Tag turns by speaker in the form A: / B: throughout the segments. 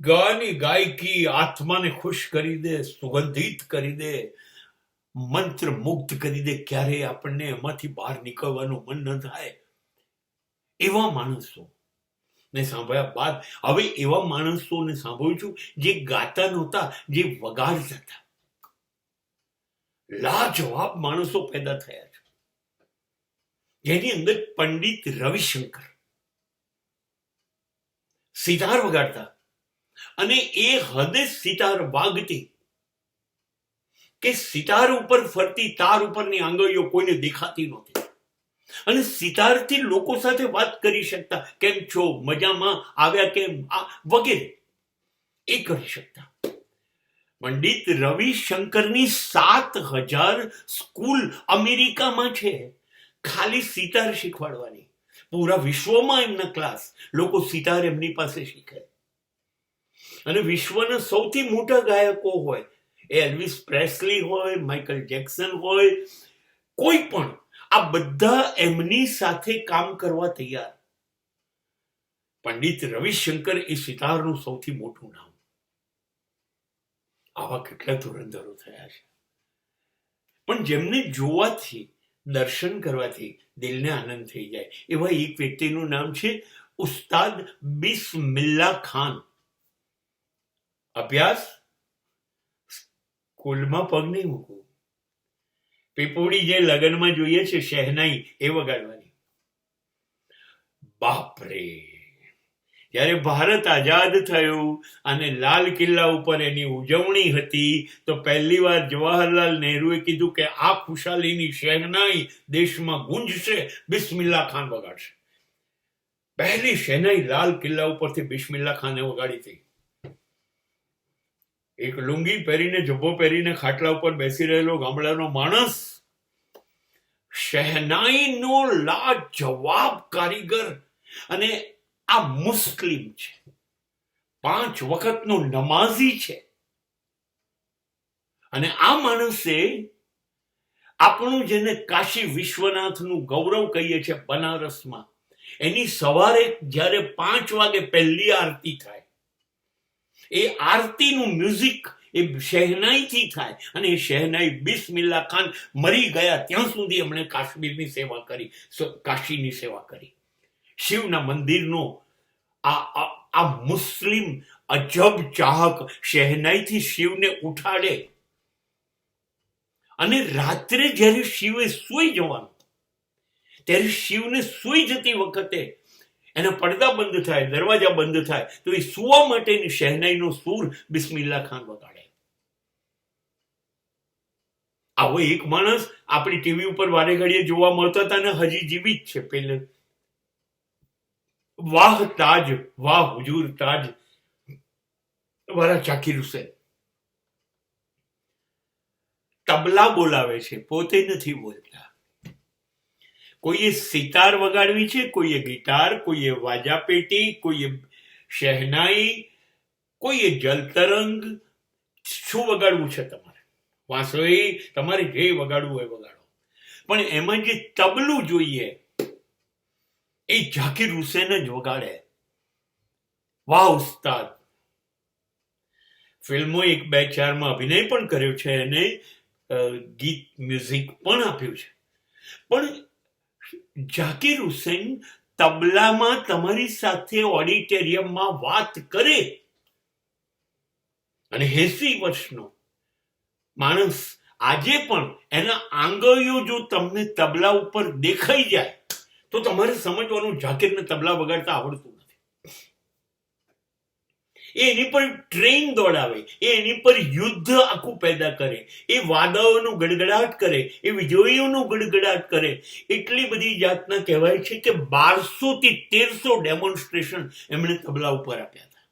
A: ગાની ગાયકી આત્માને ખુશ કરી દે, સુગંધિત કરી દે, મંત્ર મુગ્ધ કરી દે. ક્યારે આપણને એમાંથી બહાર નીકળવાનું મન ન થાય. એવા માણસો ને સાંભળ્યા બાદ હવે એવા માણસોને સાંભળું છું જે ગાતા નહોતા, જે વગાડતા હતા. લાજવાબ માણસો પેદા થયા છે, જેની અંદર પંડિત રવિશંકર સિતાર વગાડતા, અને એ હદે સિતાર વાગતી કે સિતાર ઉપર ફરતી તાર ઉપરની આંગળીઓ કોઈને દેખાતી નહોતી, અને સિતારથી લોકો સાથે વાત કરી શકતા. કેમ છો, મજામાં, આવ્યા કેમ, વગેરે એ કરી શકતા. પંડિત રવિશંકરની 7,000 સ્કૂલ અમેરિકામાં છે, ખાલી સિતાર શીખવાડવાની. પૂરા વિશ્વમાં એમના ક્લાસ, લોકો સિતાર એમની પાસે શીખે. અને વિશ્વના સૌથી મોટા ગાયકો હોય, એલ્વિસ પ્રેસ્લી હોય, માઇકલ જેક્સન હોય, કોઈ પણ, આ બધા એમની સાથે કામ કરવા તૈયાર. પંડિત રવિશંકર એ સિતારનું સૌથી મોટું નામ. આવા કેટલા ધુરંધરો થયા છે, પણ જેમને જોવાથી, દર્શન કરવાથી દિલને આનંદ થઈ જાય. એવા એક વ્યક્તિનું નામ છે ઉસ્તાદ બિસ્મિલ્લા ખાન. અભ્યાસ, સ્કૂલમાં પગ નહીં મૂકવું. પીપોડી જે લગ્નમાં જોઈએ છે શહેનાઈ, એ વગાડવાની. બાપરે, જ્યારે ભારત આઝાદ થયું અને લાલ કિલ્લા ઉપર એની ઉજવણી હતી, તો પહેલી વાર જવાહરલાલ નહેરુએ કીધું કે આ ખુશાલીની શહેનાઈ દેશમાં ગુંજશે, બિસ્મિલ્લા ખાન વગાડશે. પહેલી શહેનાઈ લાલ કિલ્લા ઉપરથી બિસ્મિલ્લા ખાને વગાડી હતી. એક લુંગી પહેરીને, જબ્બો પહેરીને ખાટલા ઉપર બેસી રહેલો ગામડાનો માણસ, શહેનાઈનો લાજવાબ કારીગર, અને આ મુસ્લિમ છે, 5 વખતનો નમાઝી છે. અને આ માણસે આપણું જેને કાશી વિશ્વનાથનું ગૌરવ કહીએ છીએ બનારસમાં, એની સવારે જ્યારે 5 વાગે પહેલી આરતી થાય, એ આરતીનું મ્યુઝિક એ શહેનાઈથી થાય. અને એ શહેનાઈ બિસ્મિલ્લા ખાન મરી ગયા ત્યાં સુધી એમણે કાશ્મીરની સેવા કરી, કાશીની સેવા કરી. શિવના મંદિરનો આ મુસ્લિમ અજબ ચાહક શહેનાઈથી શિવને ઉઠાડે. અને રાત્રે જ્યારે શિવે સૂઈ જવાનું, ત્યારે શિવને સૂઈ જતી વખતે એના પડદા બંધ થાય, દરવાજા બંધ થાય, તો એ સુવા માટેની શહેનાઈનો સૂર બિસ્મિલ્લા ખાન વગાડે. આવો એક માણસ આપણી ટીવી ઉપર વારે ઘડીએ જોવા મળતા હતા ને હજી જીવિત છે. પેલે વાહ તાજ, વાહ હુજૂર તાજ વાળા જાકીર હુસેન તબલા બોલાવે છે, પોતે નથી બોલતા. કોઈએ સિતાર વગાડવી છે, કોઈએ ગિટાર, કોઈએ વાજા પેટી, કોઈએ શહેનાઈ, કોઈએ જલતરંગ. શું વગાડવું છે તમારે? વાંસળી, તમારે જે વગાડવું હોય વગાડો. પણ એમાં જે તબલું જોઈએ એ જાકીર હુસેન જ વગાડે. વાહ ઉસ્તાદ. ફિલ્મો 1-2-4માં અભિનય પણ કર્યો છે, અને ગીત મ્યુઝિક પણ આપ્યું છે. પણ જાકીર હુસેન તબલામાં તમારી સાથે ઓડિટોરિયમમાં વાત કરે, અને 80 વર્ષનો માણસ આજે પણ એના આંગળીઓ જો તમને તબલા ઉપર દેખાઈ જાય તો તમારે સમજવાનું જાકીરને તબલા વગાડતા આવડતું નથી. એ એની પર ટ્રેન દોડાવે, એ એની પર યુદ્ધ આખું પેદા કરે, એ વાદળોનો ગડગડાટ કરે, એ વીજળીઓનો ગડગડાટ કરે. એટલી બધી જાતના કહેવાય છે કે 1200 થી 1300 ડેમોન્સ્ટ્રેશન એમણે તબલા ઉપર આપ્યા હતા.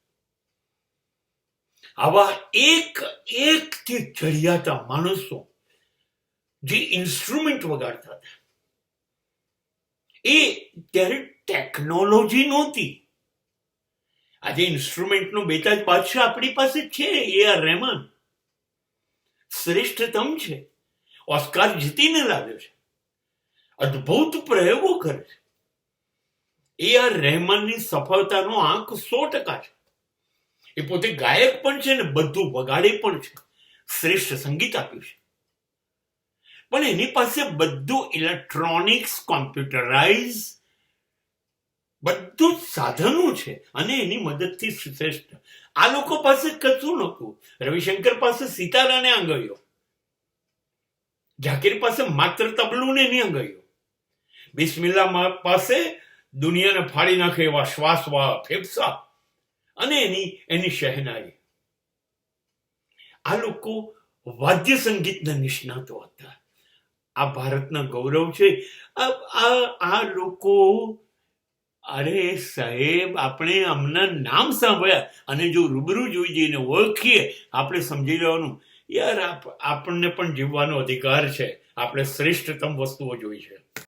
A: આવા એકથી ચડિયાતા માણસો જે ઇન્સ્ટ્રુમેન્ટ વગાડતા હતા, એ ત્યારે ટેકનોલોજી નહોતી. આજે ઇન્સ્ટ્રુમેન્ટનો બેતાજ બાદશાહ આપણી પાસે છે. A.R. રહેમાન શ્રેષ્ઠતમ છે, ઓસ્કાર જીતીને લાવ્યો છે, અદ્ભુત પ્રયોગો કરે છે. A.R. રહેમાનની સફળતાનો આંક 100% છે. એ પોતે ગાયક પણ છે ને બધું વગાડે પણ છે, શ્રેષ્ઠ સંગીત આપ્યું છે. પણ એની પાસે બધું ઇલેક્ટ્રોનિક્સ, કોમ્પ્યુટરાઇઝ બધું જ સાધનો છે અને એની મદદથી શ્રેષ્ઠ. આ લોકો પાસે કશું નહોતું. રવિશંકર પાસે સિતાર અને આંગળીઓ, ઝાકીર પાસે માત્ર તબલું ને એની આંગળીઓ, બિસ્મિલ્લા પાસે દુનિયાને ફાડી નાખે એવા શ્વાસવાળા ફેફસા અને એની શહેનાઈ. આ લોકો વાદ્ય સંગીતના નિષ્ણાતો હતા. આ ભારતના ગૌરવ છે. આ લોકો, અરે સાહેબ, આપણે આમના નામ સાંભળ્યા અને જો રૂબરૂ જોઈ જઈને ઓળખીએ, આપણે સમજી લેવાનું યાર આપણને પણ જીવવાનો અધિકાર છે. આપણે શ્રેષ્ઠતમ વસ્તુઓ જોઈ છે.